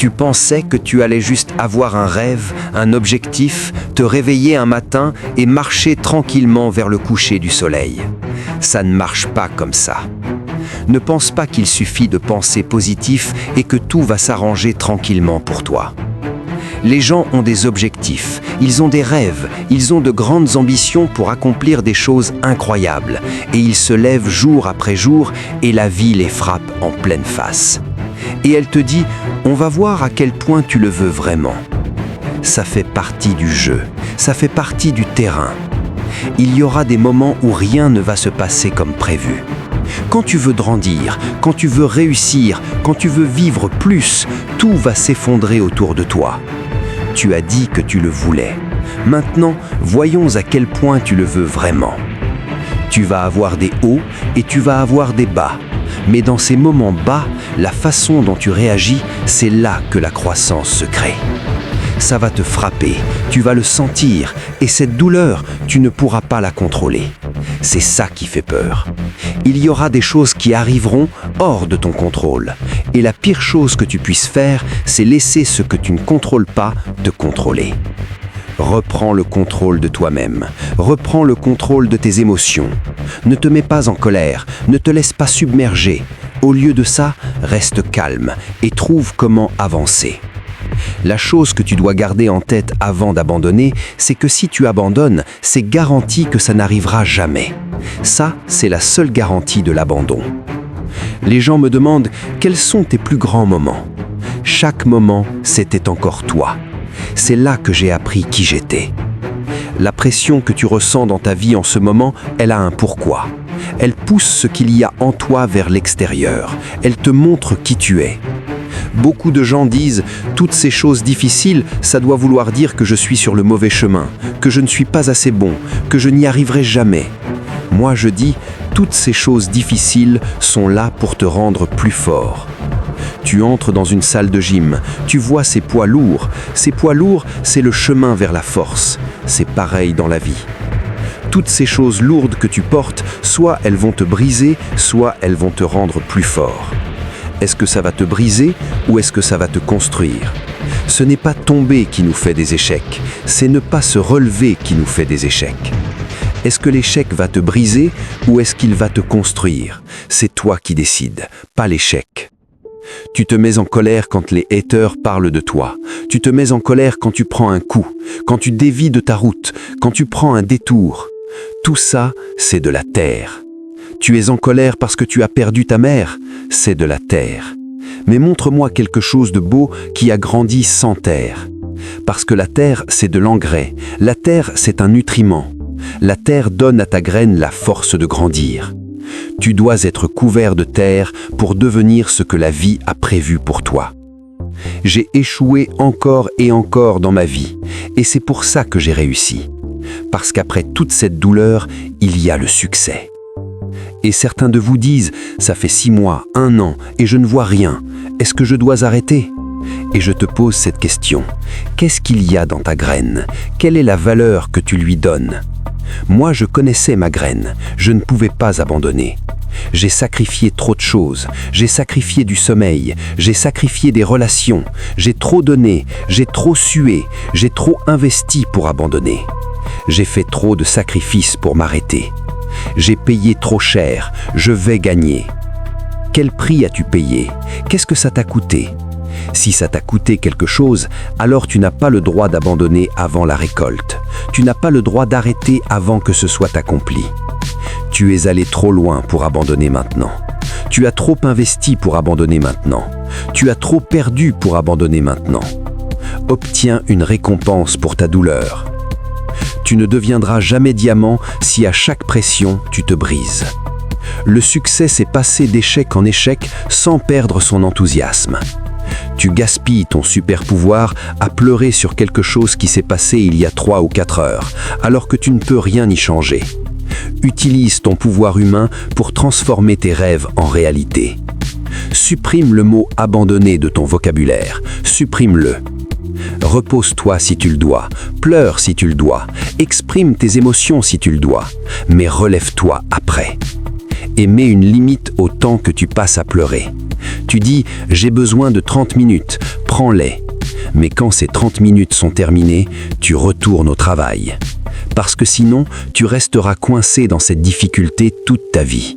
Tu pensais que tu allais juste avoir un rêve, un objectif, te réveiller un matin et marcher tranquillement vers le coucher du soleil. Ça ne marche pas comme ça. Ne pense pas qu'il suffit de penser positif et que tout va s'arranger tranquillement pour toi. Les gens ont des objectifs, ils ont des rêves, ils ont de grandes ambitions pour accomplir des choses incroyables et ils se lèvent jour après jour et la vie les frappe en pleine face. Et elle te dit, on va voir à quel point tu le veux vraiment. Ça fait partie du jeu, ça fait partie du terrain. Il y aura des moments où rien ne va se passer comme prévu. Quand tu veux grandir, quand tu veux réussir, quand tu veux vivre plus, tout va s'effondrer autour de toi. Tu as dit que tu le voulais. Maintenant, voyons à quel point tu le veux vraiment. Tu vas avoir des hauts et tu vas avoir des bas. Mais dans ces moments bas, la façon dont tu réagis, c'est là que la croissance se crée. Ça va te frapper, tu vas le sentir, et cette douleur, tu ne pourras pas la contrôler. C'est ça qui fait peur. Il y aura des choses qui arriveront hors de ton contrôle. Et la pire chose que tu puisses faire, c'est laisser ce que tu ne contrôles pas te contrôler. Reprends le contrôle de toi-même. Reprends le contrôle de tes émotions. Ne te mets pas en colère, ne te laisse pas submerger. Au lieu de ça, reste calme et trouve comment avancer. La chose que tu dois garder en tête avant d'abandonner, c'est que si tu abandonnes, c'est garanti que ça n'arrivera jamais. Ça, c'est la seule garantie de l'abandon. Les gens me demandent quels sont tes plus grands moments. Chaque moment, c'était encore toi. C'est là que j'ai appris qui j'étais. La pression que tu ressens dans ta vie en ce moment, elle a un pourquoi. Elle pousse ce qu'il y a en toi vers l'extérieur. Elle te montre qui tu es. Beaucoup de gens disent « toutes ces choses difficiles, ça doit vouloir dire que je suis sur le mauvais chemin, que je ne suis pas assez bon, que je n'y arriverai jamais ». Moi je dis « toutes ces choses difficiles sont là pour te rendre plus fort ». Tu entres dans une salle de gym, tu vois ces poids lourds. Ces poids lourds, c'est le chemin vers la force. C'est pareil dans la vie. Toutes ces choses lourdes que tu portes, soit elles vont te briser, soit elles vont te rendre plus fort. Est-ce que ça va te briser ou est-ce que ça va te construire? Ce n'est pas tomber qui nous fait des échecs, c'est ne pas se relever qui nous fait des échecs. Est-ce que l'échec va te briser ou est-ce qu'il va te construire? C'est toi qui décides, pas l'échec. Tu te mets en colère quand les haters parlent de toi. Tu te mets en colère quand tu prends un coup, quand tu dévies de ta route, quand tu prends un détour. Tout ça, c'est de la terre. Tu es en colère parce que tu as perdu ta mère, c'est de la terre. Mais montre-moi quelque chose de beau qui a grandi sans terre. Parce que la terre, c'est de l'engrais. La terre, c'est un nutriment. La terre donne à ta graine la force de grandir. Tu dois être couvert de terre pour devenir ce que la vie a prévu pour toi. J'ai échoué encore et encore dans ma vie, et c'est pour ça que j'ai réussi. Parce qu'après toute cette douleur, il y a le succès. Et certains de vous disent « ça fait 6 mois, 1 an, et je ne vois rien. Est-ce que je dois arrêter ?» Et je te pose cette question. Qu'est-ce qu'il y a dans ta graine? Quelle est la valeur que tu lui donnes? Moi, je connaissais ma graine. Je ne pouvais pas abandonner. J'ai sacrifié trop de choses. J'ai sacrifié du sommeil. J'ai sacrifié des relations. J'ai trop donné. J'ai trop sué. J'ai trop investi pour abandonner. J'ai fait trop de sacrifices pour m'arrêter. J'ai payé trop cher. Je vais gagner. Quel prix as-tu payé? Qu'est-ce que ça t'a coûté? Si ça t'a coûté quelque chose, alors tu n'as pas le droit d'abandonner avant la récolte. Tu n'as pas le droit d'arrêter avant que ce soit accompli. Tu es allé trop loin pour abandonner maintenant. Tu as trop investi pour abandonner maintenant. Tu as trop perdu pour abandonner maintenant. Obtiens une récompense pour ta douleur. Tu ne deviendras jamais diamant si à chaque pression tu te brises. Le succès, c'est passer d'échec en échec sans perdre son enthousiasme. Tu gaspilles ton super pouvoir à pleurer sur quelque chose qui s'est passé il y a 3 ou 4 heures, alors que tu ne peux rien y changer. Utilise ton pouvoir humain pour transformer tes rêves en réalité. Supprime le mot « abandonner » de ton vocabulaire. Supprime-le. Repose-toi si tu le dois, pleure si tu le dois, exprime tes émotions si tu le dois, mais relève-toi après. Et mets une limite au temps que tu passes à pleurer. Tu dis « j'ai besoin de 30 minutes », prends-les. Mais quand ces 30 minutes sont terminées, tu retournes au travail. Parce que sinon, tu resteras coincé dans cette difficulté toute ta vie.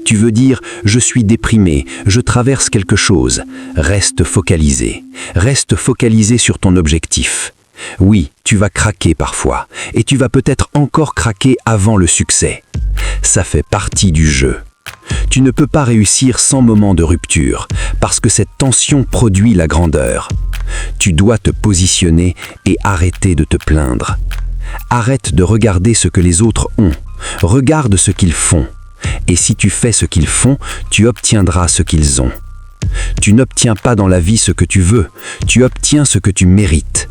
Tu veux dire « je suis déprimé, je traverse quelque chose ». Reste focalisé. Reste focalisé sur ton objectif. Oui, tu vas craquer parfois, et tu vas peut-être encore craquer avant le succès. Ça fait partie du jeu. Tu ne peux pas réussir sans moment de rupture, parce que cette tension produit la grandeur. Tu dois te positionner et arrêter de te plaindre. Arrête de regarder ce que les autres ont. Regarde ce qu'ils font. Et si tu fais ce qu'ils font, tu obtiendras ce qu'ils ont. Tu n'obtiens pas dans la vie ce que tu veux, tu obtiens ce que tu mérites.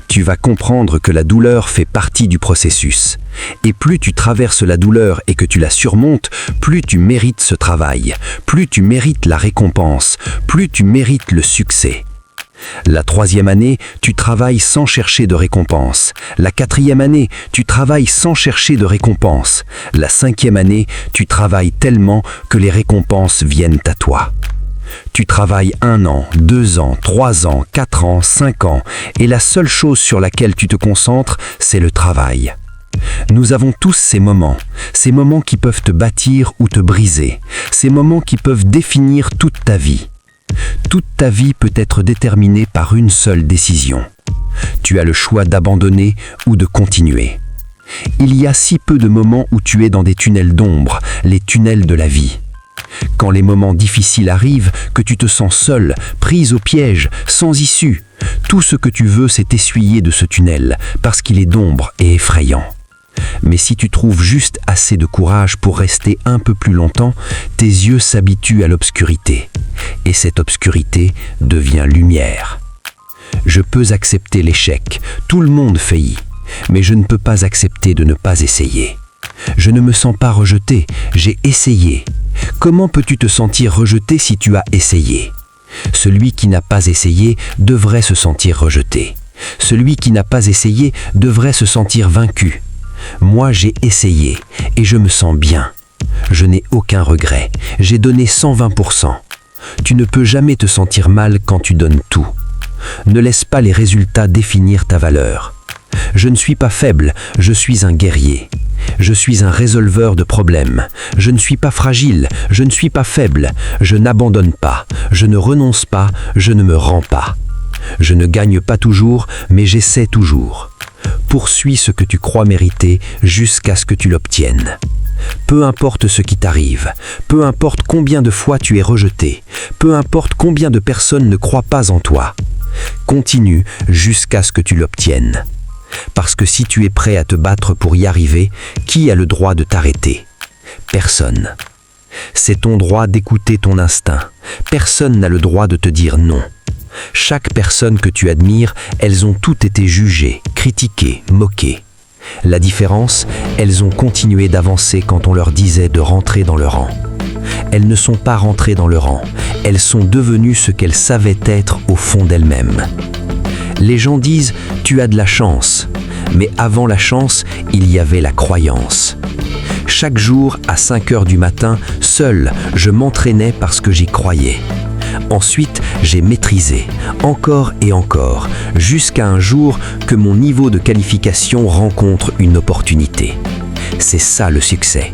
Tu vas comprendre que la douleur fait partie du processus. Et plus tu traverses la douleur et que tu la surmontes, plus tu mérites ce travail, plus tu mérites la récompense, plus tu mérites le succès. La 3e année, tu travailles sans chercher de récompense. La 4e année, tu travailles sans chercher de récompense. La 5e année, tu travailles tellement que les récompenses viennent à toi. Tu travailles 1 an, 2 ans, 3 ans, 4 ans, 5 ans, et la seule chose sur laquelle tu te concentres, c'est le travail. Nous avons tous ces moments qui peuvent te bâtir ou te briser, ces moments qui peuvent définir toute ta vie. Toute ta vie peut être déterminée par une seule décision. Tu as le choix d'abandonner ou de continuer. Il y a si peu de moments où tu es dans des tunnels d'ombre, les tunnels de la vie. Quand les moments difficiles arrivent, que tu te sens seul, prise au piège, sans issue, tout ce que tu veux, c'est essuyer de ce tunnel, parce qu'il est d'ombre et effrayant. Mais si tu trouves juste assez de courage pour rester un peu plus longtemps, tes yeux s'habituent à l'obscurité. Et cette obscurité devient lumière. Je peux accepter l'échec, tout le monde faillit, mais je ne peux pas accepter de ne pas essayer. Je ne me sens pas rejeté, j'ai essayé. Comment peux-tu te sentir rejeté si tu as essayé? Celui qui n'a pas essayé devrait se sentir rejeté. Celui qui n'a pas essayé devrait se sentir vaincu. Moi, j'ai essayé et je me sens bien. Je n'ai aucun regret. J'ai donné 120%. Tu ne peux jamais te sentir mal quand tu donnes tout. Ne laisse pas les résultats définir ta valeur. Je ne suis pas faible, je suis un guerrier. Je suis un résolveur de problèmes. Je ne suis pas fragile, je ne suis pas faible. Je n'abandonne pas, je ne renonce pas, je ne me rends pas. Je ne gagne pas toujours, mais j'essaie toujours. Poursuis ce que tu crois mériter jusqu'à ce que tu l'obtiennes. Peu importe ce qui t'arrive, peu importe combien de fois tu es rejeté, peu importe combien de personnes ne croient pas en toi. Continue jusqu'à ce que tu l'obtiennes. Parce que si tu es prêt à te battre pour y arriver, qui a le droit de t'arrêter? Personne. C'est ton droit d'écouter ton instinct. Personne n'a le droit de te dire non. Chaque personne que tu admires, elles ont toutes été jugées, critiquées, moquées. La différence, elles ont continué d'avancer quand on leur disait de rentrer dans le rang. Elles ne sont pas rentrées dans le rang, elles sont devenues ce qu'elles savaient être au fond d'elles-mêmes. Les gens disent « tu as de la chance », mais avant la chance, il y avait la croyance. Chaque jour, à 5 heures du matin, seul, je m'entraînais parce que j'y croyais. Ensuite, j'ai maîtrisé, encore et encore, jusqu'à un jour que mon niveau de qualification rencontre une opportunité. C'est ça le succès.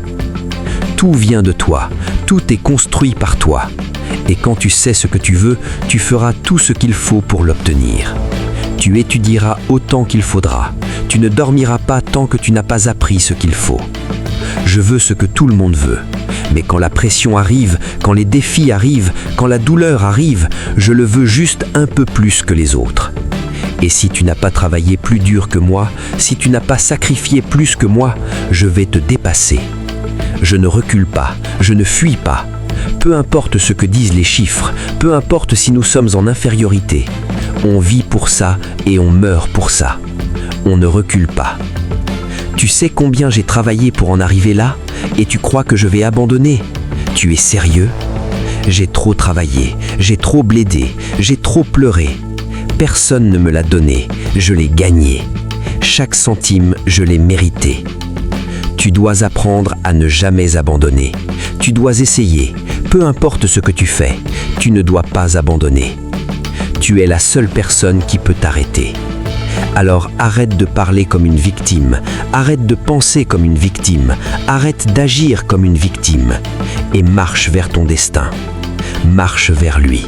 Tout vient de toi, tout est construit par toi. Et quand tu sais ce que tu veux, tu feras tout ce qu'il faut pour l'obtenir. Tu étudieras autant qu'il faudra. Tu ne dormiras pas tant que tu n'as pas appris ce qu'il faut. Je veux ce que tout le monde veut. Mais quand la pression arrive, quand les défis arrivent, quand la douleur arrive, je le veux juste un peu plus que les autres. Et si tu n'as pas travaillé plus dur que moi, si tu n'as pas sacrifié plus que moi, je vais te dépasser. Je ne recule pas, je ne fuis pas. Peu importe ce que disent les chiffres, peu importe si nous sommes en infériorité. On vit pour ça et on meurt pour ça. On ne recule pas. Tu sais combien j'ai travaillé pour en arriver là et tu crois que je vais abandonner? Tu es sérieux? J'ai trop travaillé, j'ai trop blédé, j'ai trop pleuré. Personne ne me l'a donné, je l'ai gagné. Chaque centime, je l'ai mérité. Tu dois apprendre à ne jamais abandonner. Tu dois essayer, peu importe ce que tu fais, tu ne dois pas abandonner. Tu es la seule personne qui peut t'arrêter. Alors arrête de parler comme une victime, arrête de penser comme une victime, arrête d'agir comme une victime et marche vers ton destin. Marche vers lui.